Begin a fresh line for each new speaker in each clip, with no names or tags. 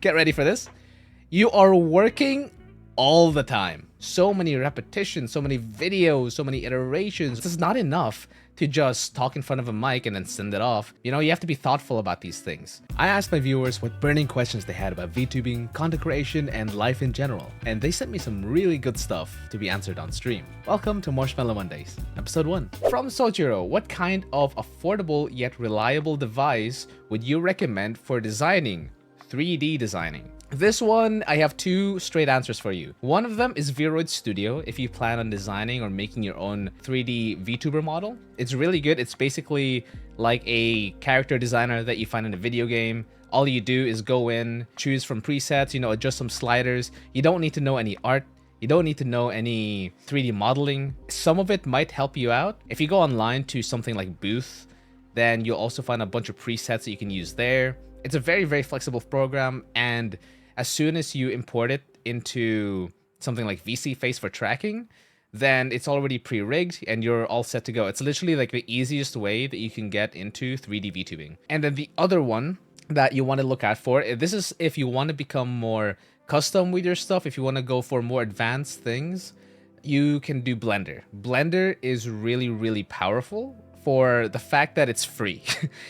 Get ready for this. You are working all the time. So many repetitions, so many videos, so many iterations. This is not enough to just talk in front of a mic and then send it off. You know, you have to be thoughtful about these things. I asked my viewers what burning questions they had about VTubing, content creation, and life in general. And they sent me some really good stuff to be answered on stream. Welcome to Marshmallow Mondays, episode 1. From Sojiro, what kind of affordable yet reliable device would you recommend for designing 3D designing? This one, I have two straight answers for you. One of them is Vroid Studio if you plan on designing or making your own 3D VTuber model. It's really good. It's basically like a character designer that you find in a video game. All you do is go in, choose from presets, adjust some sliders. You don't need to know any art. You don't need to know any 3D modeling. Some of it might help you out. If you go online to something like Booth, then you'll also find a bunch of presets that you can use there. It's a very, very flexible program, and as soon as you import it into something like VC Face for tracking, then it's already pre-rigged and you're all set to go. It's literally like the easiest way that you can get into 3D VTubing. And then the other one that you want to look out for, this is if you want to become more custom with your stuff, if you want to go for more advanced things, you can do Blender. Blender is really, really powerful for the fact that it's free.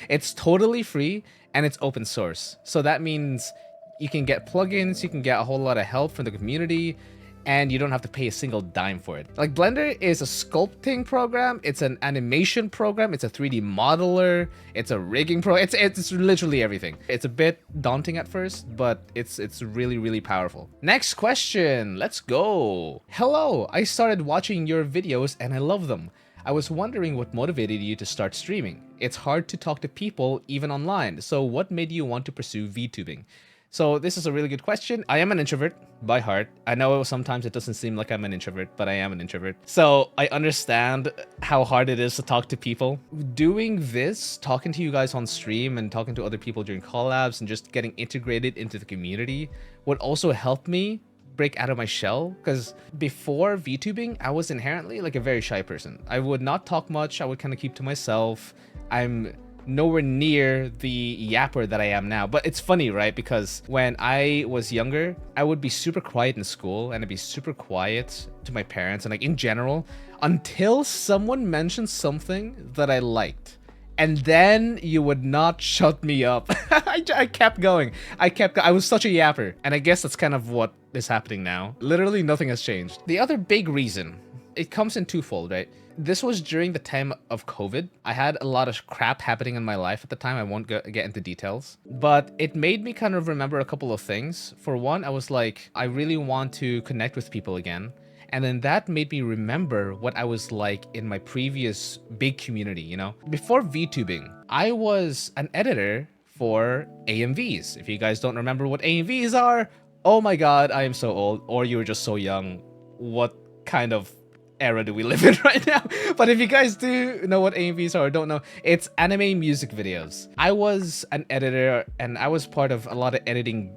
It's totally free and it's open source. So that means you can get plugins, you can get a whole lot of help from the community, and you don't have to pay a single dime for it. Like, Blender is a sculpting program, it's an animation program, it's a 3D modeler, it's a rigging program, it's literally everything. It's a bit daunting at first, but it's really, really powerful. Next question, let's go. Hello, I started watching your videos and I love them. I was wondering what motivated you to start streaming. It's hard to talk to people even online, so what made you want to pursue VTubing? So this is a really good question. I am an introvert by heart. I know sometimes it doesn't seem like I'm an introvert, but I am an introvert. So I understand how hard it is to talk to people. Doing this, talking to you guys on stream and talking to other people during collabs and just getting integrated into the community would also help me break out of my shell, because before VTubing, I was inherently like a very shy person. I would not talk much. I would kind of keep to myself. I'm nowhere near the yapper that I am now. But it's funny, right? Because when I was younger, I would be super quiet in school and I'd be super quiet to my parents and like in general until someone mentioned something that I liked. And then you would not shut me up. I kept going. I was such a yapper. And I guess that's kind of what is happening now. Literally nothing has changed. The other big reason, it comes in twofold, right? This was during the time of COVID. I had a lot of crap happening in my life at the time. I won't get into details. But it made me kind of remember a couple of things. For one, I was like, I really want to connect with people again. And then that made me remember what I was like in my previous big community, Before VTubing, I was an editor for ENVs. If you guys don't remember what ENVs are, oh my god, I am so old. Or you were just so young. What kind of era do we live in right now? But if you guys do know what ENVs are or don't know, it's anime music videos. I was an editor and I was part of a lot of editing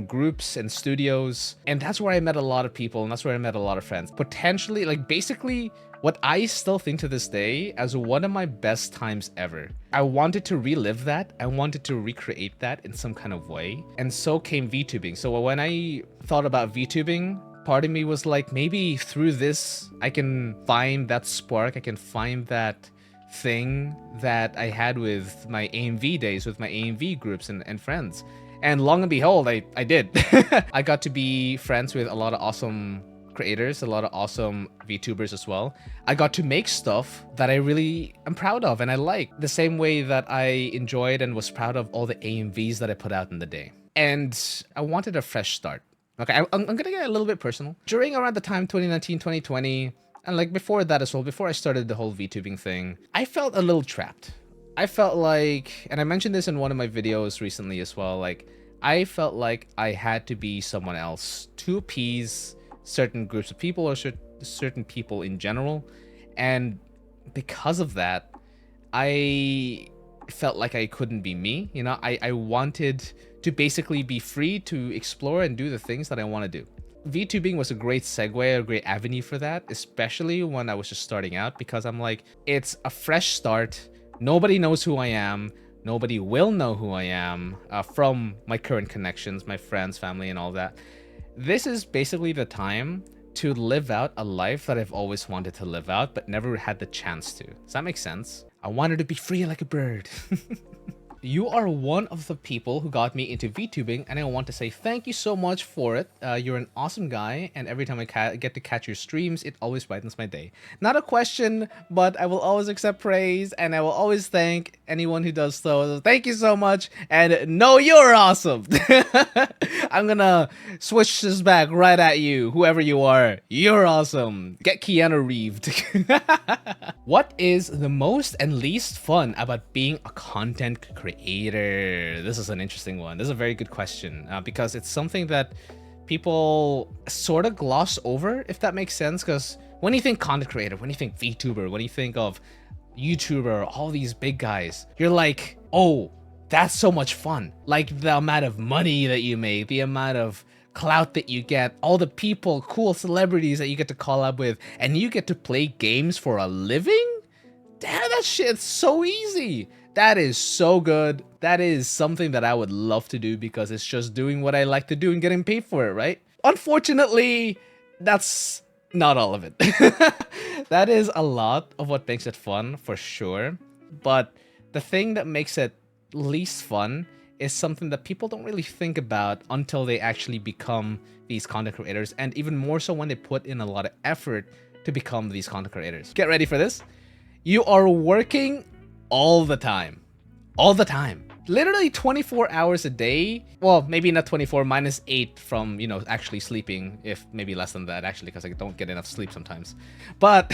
groups and studios, and that's where I met a lot of people and that's where I met a lot of friends. Potentially, like, basically what I still think to this day as one of my best times ever. I wanted to relive that. I wanted to recreate that in some kind of way, and so came VTubing. So when I thought about VTubing, part of me was like, maybe through this, I can find that spark. I can find that thing that I had with my ENV days, with my ENV groups and friends. And long and behold, I did. I got to be friends with a lot of awesome creators, a lot of awesome VTubers as well. I got to make stuff that I really am proud of and I like, the same way that I enjoyed and was proud of all the ENVs that I put out in the day. And I wanted a fresh start. Okay, I'm gonna get a little bit personal. During around the time 2019, 2020, and like before that as well, before I started the whole VTubing thing, I felt a little trapped. I felt like, and I mentioned this in one of my videos recently as well, like I felt like I had to be someone else to appease certain groups of people or certain people in general. And because of that, I felt like I couldn't be me. I wanted to basically be free to explore and do the things that I want to do. VTubing was a great segue, a great avenue for that, especially when I was just starting out, because I'm like, it's a fresh start. Nobody knows who I am. Nobody will know who I am from my current connections, my friends, family, and all that. This is basically the time to live out a life that I've always wanted to live out, but never had the chance to. Does that make sense? I wanted to be free like a bird. You are one of the people who got me into VTubing, and I want to say thank you so much for it. You're an awesome guy, and every time I get to catch your streams, it always brightens my day. Not a question, but I will always accept praise, and I will always thank anyone who does so. Thank you so much, and no, you're awesome! I'm gonna switch this back right at you, whoever you are. You're awesome. Get Keanu Reeved. What is the most and least fun about being a content creator? This is an interesting one. This is a very good question because it's something that people sort of gloss over, if that makes sense. Because when you think content creator, when you think VTuber, when you think of YouTuber, all these big guys, you're like, oh, that's so much fun. Like the amount of money that you make, the amount of clout that you get, all the people, cool celebrities that you get to collab with, and you get to play games for a living? Damn, that shit's so easy. That is so good. That is something that I would love to do because it's just doing what I like to do and getting paid for it, right? Unfortunately, that's not all of it. That is a lot of what makes it fun, for sure. But the thing that makes it least fun is something that people don't really think about until they actually become these content creators, and even more so when they put in a lot of effort to become these content creators. Get ready for this. You are working all the time. All the time. Literally 24 hours a day. Well, maybe not 24, minus 8 from, you know, actually sleeping, if maybe less than that, actually, because I don't get enough sleep sometimes. But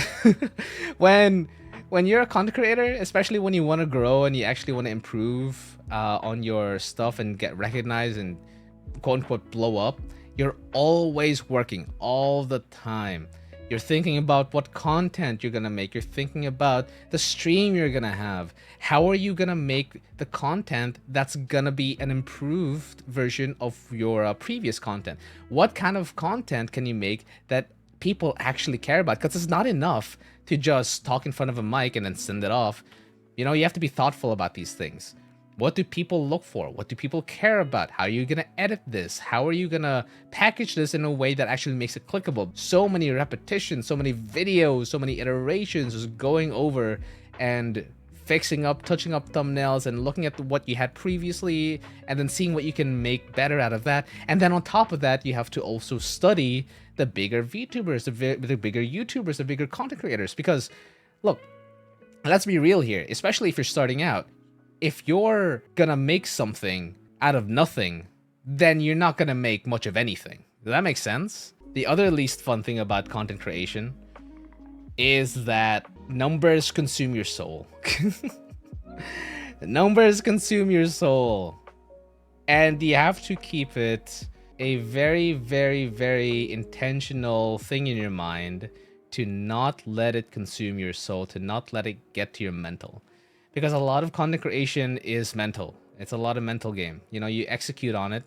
when you're a content creator, especially when you want to grow and you actually want to improve on your stuff and get recognized and quote-unquote blow up, you're always working all the time. You're thinking about what content you're gonna make. You're thinking about the stream you're gonna have. How are you gonna make the content that's gonna be an improved version of your previous content? What kind of content can you make that people actually care about? Because it's not enough to just talk in front of a mic and then send it off. You know, you have to be thoughtful about these things. What do people look for? What do people care about? How are you gonna edit this? How are you gonna package this in a way that actually makes it clickable? So many repetitions, so many videos, so many iterations, just going over and fixing up, touching up thumbnails and looking at what you had previously and then seeing what you can make better out of that. And then on top of that, you have to also study the bigger VTubers, the bigger YouTubers, the bigger content creators. Because look, let's be real here, especially if you're starting out. If you're gonna make something out of nothing, then you're not gonna make much of anything. Does that make sense? The other least fun thing about content creation is that numbers consume your soul. Numbers consume your soul. And you have to keep it a very, very, very intentional thing in your mind to not let it consume your soul, to not let it get to your mental. Because a lot of content creation is mental. It's a lot of mental game. You know, you execute on it,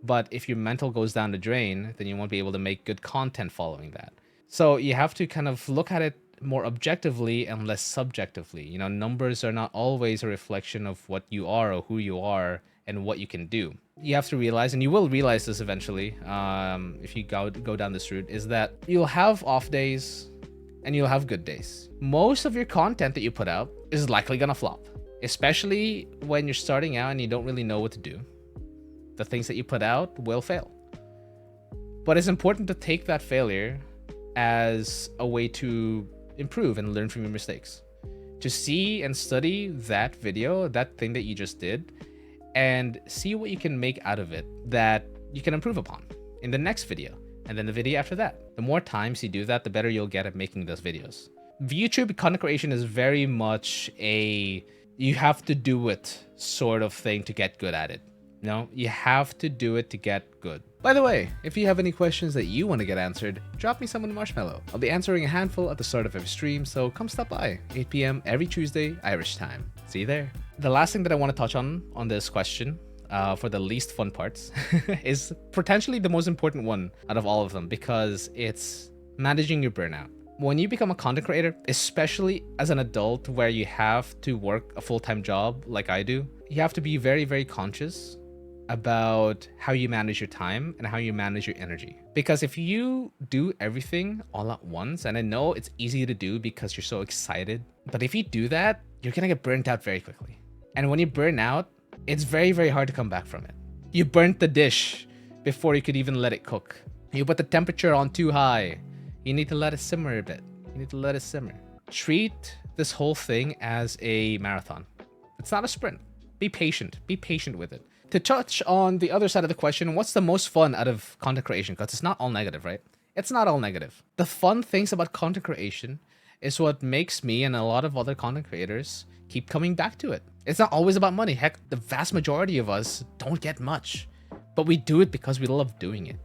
but if your mental goes down the drain, then you won't be able to make good content following that. So you have to kind of look at it more objectively and less subjectively. You know, numbers are not always a reflection of what you are or who you are and what you can do. You have to realize, and you will realize this eventually, if you go down this route, is that you'll have off days and you'll have good days. Most of your content that you put out is likely gonna flop, especially when you're starting out and you don't really know what to do. The things that you put out will fail. But it's important to take that failure as a way to improve and learn from your mistakes. To see and study that video, that thing that you just did, and see what you can make out of it that you can improve upon in the next video, and then the video after that. The more times you do that, the better you'll get at making those videos. YouTube content creation is very much a you have to do it sort of thing to get good at it. No, you have to do it to get good. By the way, if you have any questions that you want to get answered, drop me some in Marshmallow. I'll be answering a handful at the start of every stream, so come stop by, 8 p.m. every Tuesday, Irish time. See you there. The last thing that I want to touch on this question, for the least fun parts, is potentially the most important one out of all of them, because it's managing your burnout. When you become a content creator, especially as an adult where you have to work a full-time job like I do, you have to be very, very conscious about how you manage your time and how you manage your energy. Because if you do everything all at once, and I know it's easy to do because you're so excited, but if you do that, you're gonna get burnt out very quickly. And when you burn out, it's very, very hard to come back from it. You burnt the dish before you could even let it cook. You put the temperature on too high. You need to let it simmer a bit. You need to let it simmer. Treat this whole thing as a marathon. It's not a sprint. Be patient. Be patient with it. To touch on the other side of the question, what's the most fun out of content creation? Because it's not all negative, right? It's not all negative. The fun things about content creation is what makes me and a lot of other content creators keep coming back to it. It's not always about money. Heck, the vast majority of us don't get much, but we do it because we love doing it.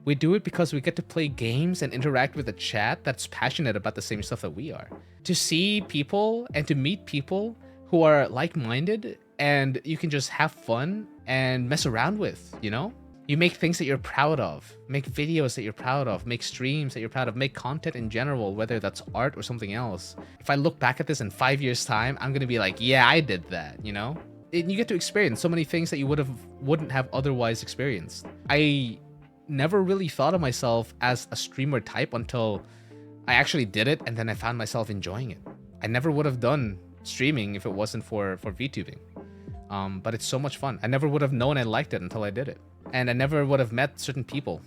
We do it because we get to play games and interact with a chat that's passionate about the same stuff that we are. To see people and to meet people who are like-minded and you can just have fun and mess around with, you know? You make things that you're proud of, make videos that you're proud of, make streams that you're proud of, make content in general, whether that's art or something else. If I look back at this in 5 years' time, I'm gonna be like, yeah, I did that, you know? And you get to experience so many things that you wouldn't have otherwise experienced. I never really thought of myself as a streamer type until I actually did it, and then I found myself enjoying it. I never would have done streaming if it wasn't for VTubing. But it's so much fun. I never would have known I liked it until I did it. And I never would have met certain people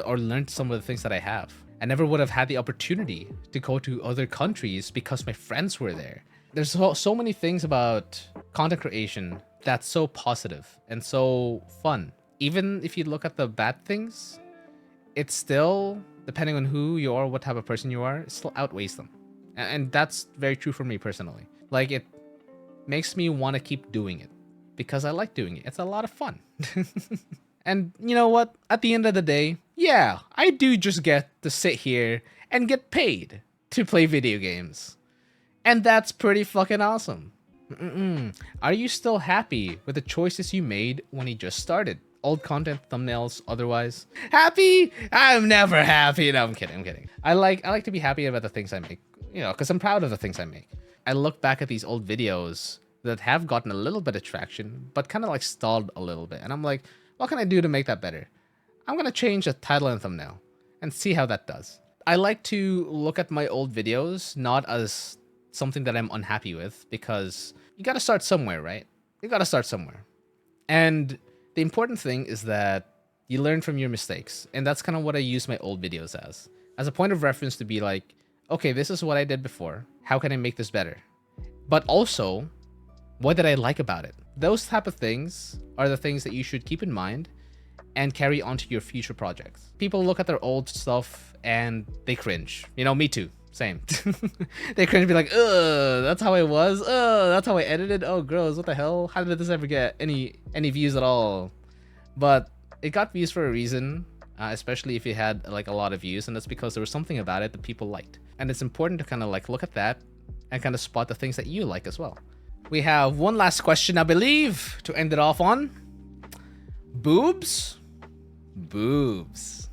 or learned some of the things that I have. I never would have had the opportunity to go to other countries because my friends were there. There's so many things about content creation that's so positive and so fun. Even if you look at the bad things, it's still, depending on who you are, what type of person you are, it still outweighs them. And that's very true for me personally. Like, it makes me want to keep doing it because I like doing it. It's a lot of fun. And you know what? At the end of the day, yeah, I do just get to sit here and get paid to play video games. And that's pretty fucking awesome. Are you still happy with the choices you made when you just started? Old content, thumbnails, otherwise. Happy? I'm never happy. No, I'm kidding. I like to be happy about the things I make, you know, because I'm proud of the things I make. I look back at these old videos that have gotten a little bit of traction, but kind of like stalled a little bit. And I'm like, what can I do to make that better? I'm going to change the title and thumbnail and see how that does. I like to look at my old videos not as something that I'm unhappy with, because you got to start somewhere, right? You got to start somewhere. And the important thing is that you learn from your mistakes. And that's kind of what I use my old videos as a point of reference to be like, okay, this is what I did before. How can I make this better? But also, what did I like about it? Those type of things are the things that you should keep in mind and carry on to your future projects. People look at their old stuff and they cringe. You know, me too. Same. They cringe and be like, ugh, that's how I was. Ugh, that's how I edited. Oh, gross. What the hell? How did this ever get any views at all? But it got views for a reason, especially if it had like a lot of views. And that's because there was something about it that people liked. And it's important to kind of like look at that and kind of spot the things that you like as well. We have one last question, I believe, to end it off on. Boobs? Boobs.